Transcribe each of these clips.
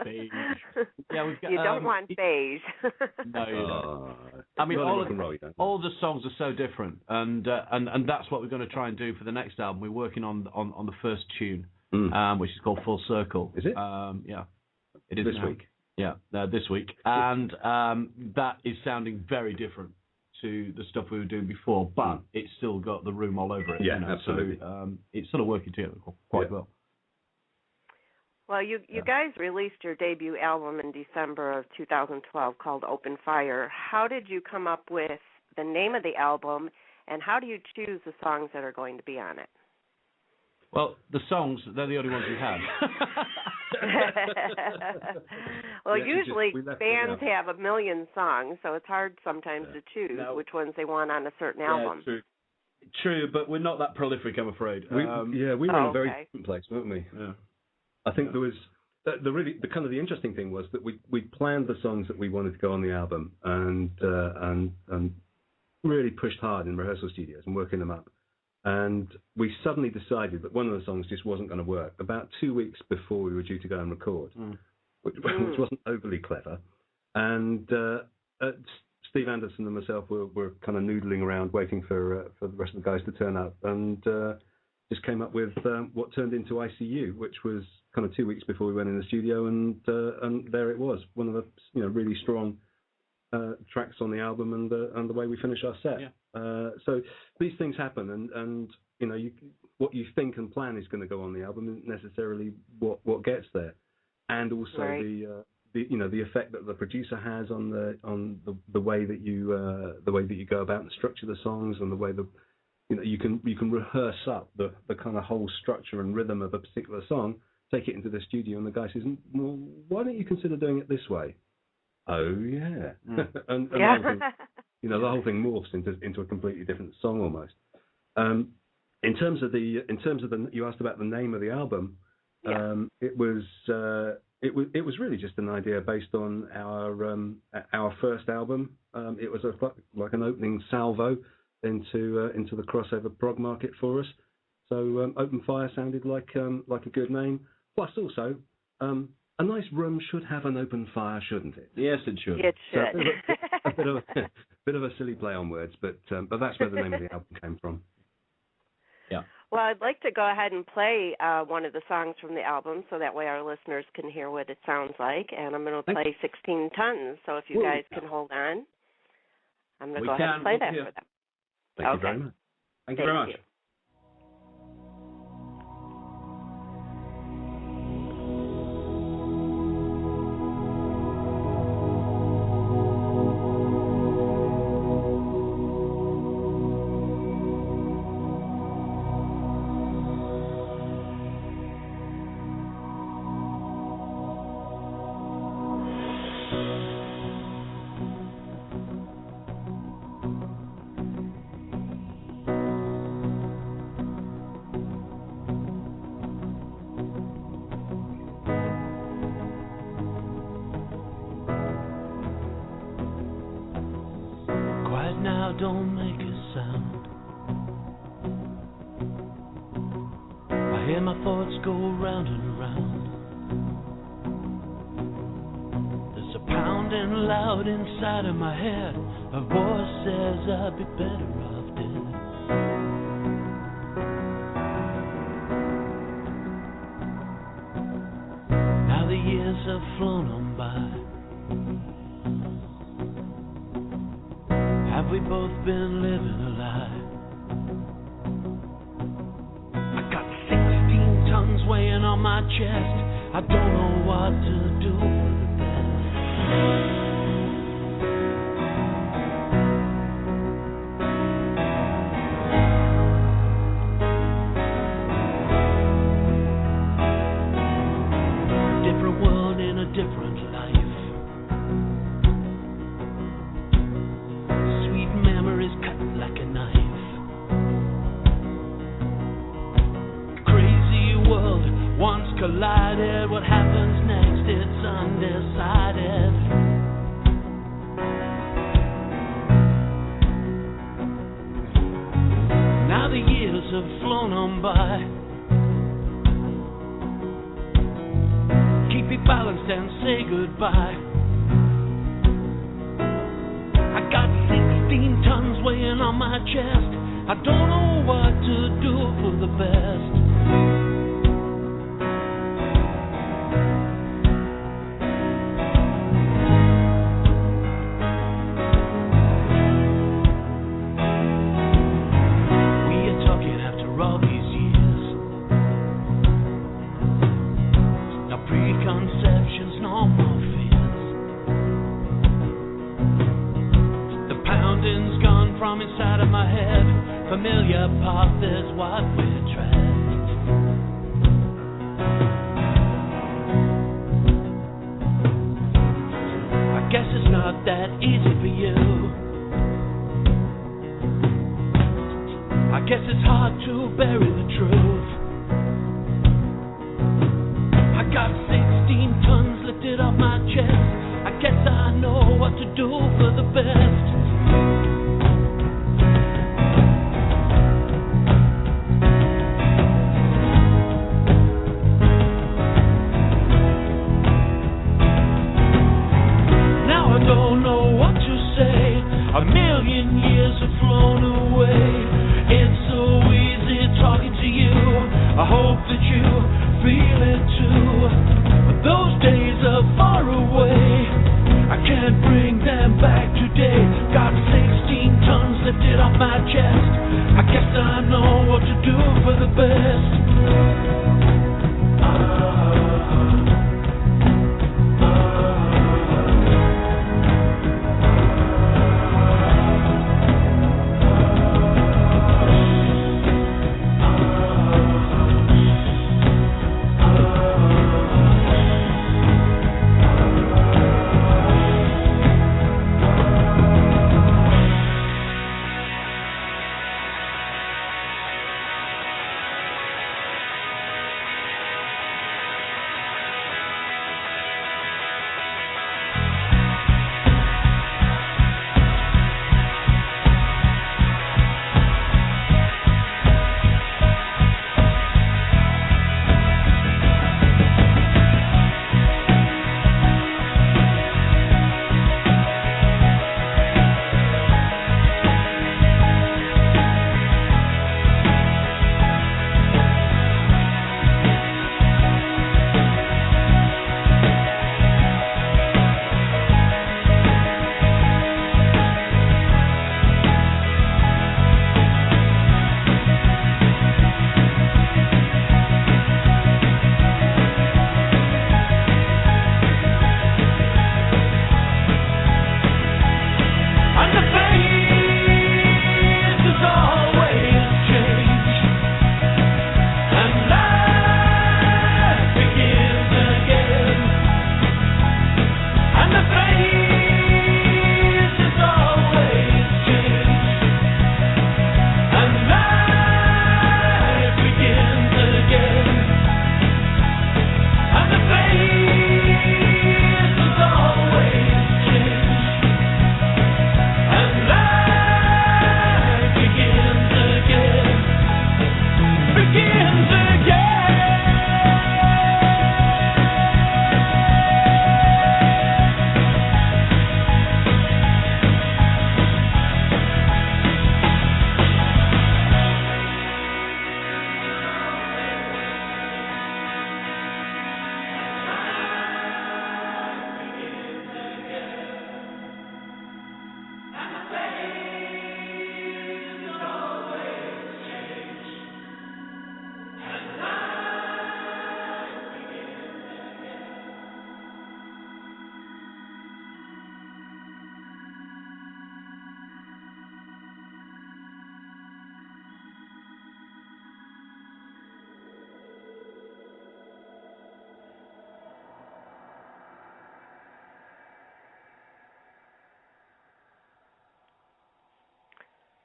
Beige. Yeah, we've got, you don't want beige. No, you don't. I mean, all the songs are so different, and that's what we're going to try and do for the next album. We're working on the first tune, which is called Full Circle. Is it? Yeah, it is this week. Yeah, this week, and that is sounding very different to the stuff we were doing before, but it's still got the room all over it. Yeah, absolutely. So it's sort of working together quite well. Well, you guys released your debut album in December of 2012 called Open Fire. How did you come up with the name of the album, and how do you choose the songs that are going to be on it? Well, the songs, they're the only ones we had. Well, usually bands have a million songs, so it's hard sometimes to choose which ones they want on a certain album. True, but we're not that prolific, I'm afraid. We were in a very different place, weren't we? Yeah. I think there was the interesting thing was that we planned the songs that we wanted to go on the album and really pushed hard in rehearsal studios and working them up. And we suddenly decided that one of the songs just wasn't going to work about 2 weeks before we were due to go and record, which wasn't overly clever. And Steve Anderson and myself were kind of noodling around waiting for the rest of the guys to turn up, and just came up with what turned into ICU, which was kind of 2 weeks before we went in the studio, and there it was, one of the really strong tracks on the album, and the way we finish our set. Yeah. So these things happen, and what you think and plan is going to go on the album isn't necessarily what gets there, and also the effect that the producer has on the way that you go about and structure the songs, and the way you can rehearse up the kind of whole structure and rhythm of a particular song, take it into the studio, and the guy says, well, why don't you consider doing it this way? Oh yeah, and the whole thing morphs into a completely different song almost. In terms of the you asked about the name of the album. It was really just an idea based on our first album. It was like an opening salvo into the crossover prog market for us. So Open Fire sounded like a good name. Plus also, a nice room should have an open fire, shouldn't it? Yes, it should. It should. So, a bit of a silly play on words, but that's where the name of the album came from. Yeah. Well, I'd like to go ahead and play one of the songs from the album, so that way our listeners can hear what it sounds like. And I'm going to play 16 Tons. So if you guys can hold on, I'm going to go ahead and play that for them. Thank you very much. Thank you very much. Don't make a sound. I hear my thoughts go round and round. There's a pounding loud inside of my head. A voice says I'd be better off dead. Now the years have flown on by. Have we both been living a lie? I got 16 tons weighing on my chest. I don't know what to do with that. Different world in a different life. Cut like a knife. Crazy world once collided. What happens next? It's undecided. Now the years have flown on by. balanced and say goodbye. I got 16 tons weighing on my chest. I don't know what to do for the best. We are talking after all these years. No preconceptions, no more fears. The pounding's gone from inside of my head. Familiar path is what we tread. I guess it's not that easy for you. I guess it's hard to bury the truth. I got 16 tons lifted off my chest. I guess I know what to do for the best. A million years have flown away. It's so easy talking to you. I hope that you feel it too. But those days are far away. I can't bring them back today. Got 16 tons lifted off my chest. I guess I know what to do for the best.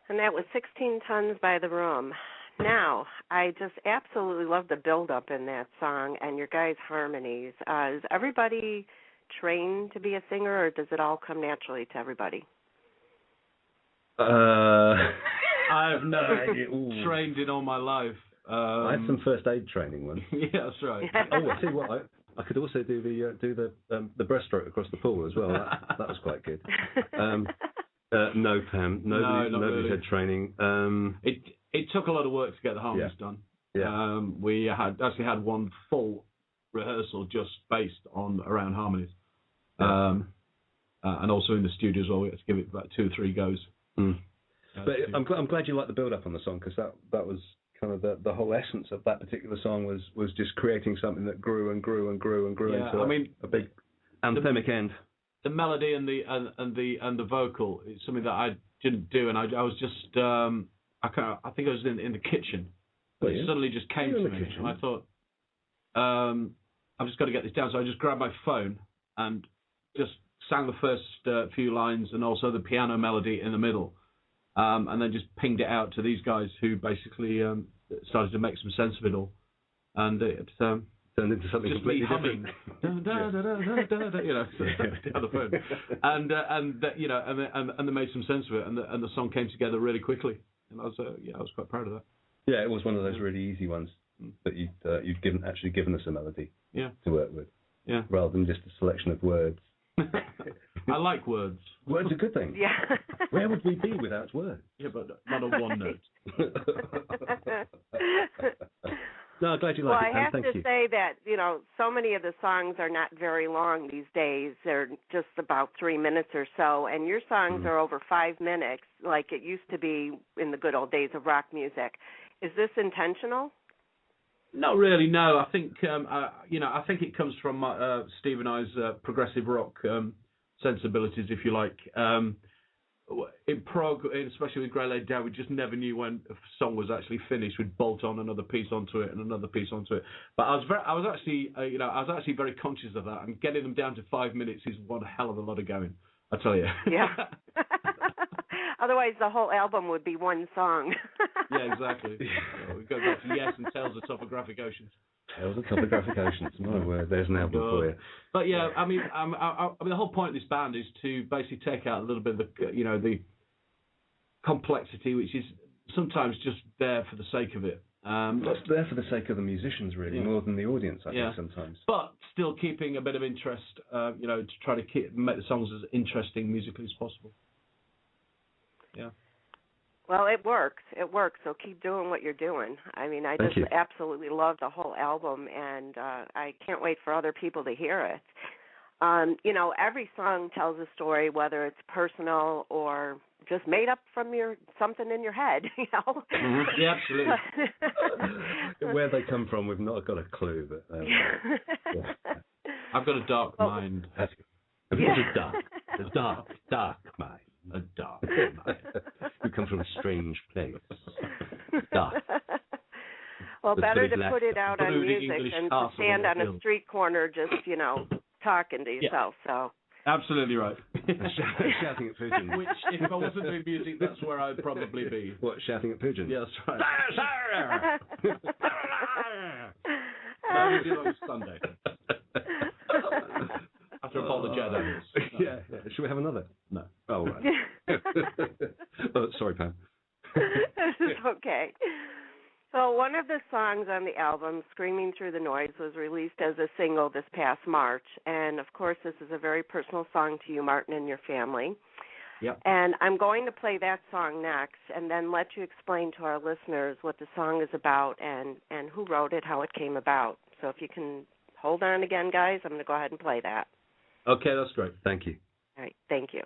And that was 16 Tons by The Room. Now, I just absolutely love the build-up in that song and your guys' harmonies. Is everybody trained to be a singer, or does it all come naturally to everybody? I've never trained in all my life. I had some first aid training once. Yeah, that's right. Oh, I tell you what, I could also do the breaststroke across the pool as well. That was quite good. No, Pam. Nobody's had training. It took a lot of work to get the harmonies done. Yeah. We actually had one full rehearsal just based around harmonies. And also in the studio as well, we had to give it about 2 or 3 goes. But I'm glad you liked the build-up on the song, because that was kind of the whole essence of that particular song was just creating something that grew and grew and grew and grew into a big anthemic end. The melody and the vocal is something that I didn't do, and I was just I think I was in the kitchen. It suddenly just came to me, and I thought I've just got to get this down. So I just grabbed my phone and just sang the first few lines and also the piano melody in the middle, and then just pinged it out to these guys who basically started to make some sense of it all, and it turned into something completely different. Down the phone, and they made some sense of it, and the song came together really quickly, and I was quite proud of that. Yeah, it was one of those really easy ones that you'd given us a melody to work with, rather than just a selection of words. I like words. Words are good things. Yeah. Where would we be without words? Yeah, but not on one note. No, I'm glad you like it. Well, I have to say that, so many of the songs are not very long these days. They're just about 3 minutes or so, and your songs are over 5 minutes, like it used to be in the good old days of rock music. Is this intentional? Not really, no. I think I think it comes from Steve and I's progressive rock sensibilities, if you like. In prog, especially with Grey Laid Down, we just never knew when a song was actually finished. We'd bolt on another piece onto it and another piece onto it. But I was actually very conscious of that. And getting them down to 5 minutes is one hell of a lot of going, I tell you. Yeah. Otherwise, the whole album would be one song. Yeah, exactly. We go back to Yes and Tales of Topographic Oceans. Tales of Topographic Oceans. My word, there's an album for you. But yeah, I mean, the whole point of this band is to basically take out a little bit of the complexity, which is sometimes just there for the sake of it. It's there for the sake of the musicians, really, more than the audience, I think, sometimes. But still keeping a bit of interest, to try to make the songs as interesting musically as possible. Yeah. Well, it works. So keep doing what you're doing. I mean, I just absolutely love the whole album, and I can't wait for other people to hear it. Every song tells a story, whether it's personal or just made up from something in your head, Mm-hmm. Yeah, absolutely. Where they come from, we've not got a clue. But I've got a dark mind. A dark mind. A dark mind. You come from a strange place. Dark. Well, better to put it out on music than to stand on a street corner just, talking to yourself. So. Absolutely right. Shouting at pigeons. Which, if I wasn't doing music, that's where I'd probably be. What, shouting at pigeons? Yeah, that's right. That was on Sunday. After a bowl of Jedi. Yeah. Should we have another? No. Oh, right. Oh, sorry, Pam. It's okay. So one of the songs on the album, Screaming Through the Noise, was released as a single this past March. And, of course, this is a very personal song to you, Martin, and your family. Yep. And I'm going to play that song next and then let you explain to our listeners what the song is about and who wrote it, how it came about. So if you can hold on again, guys, I'm going to go ahead and play that. Okay, that's great. Thank you. All right, thank you.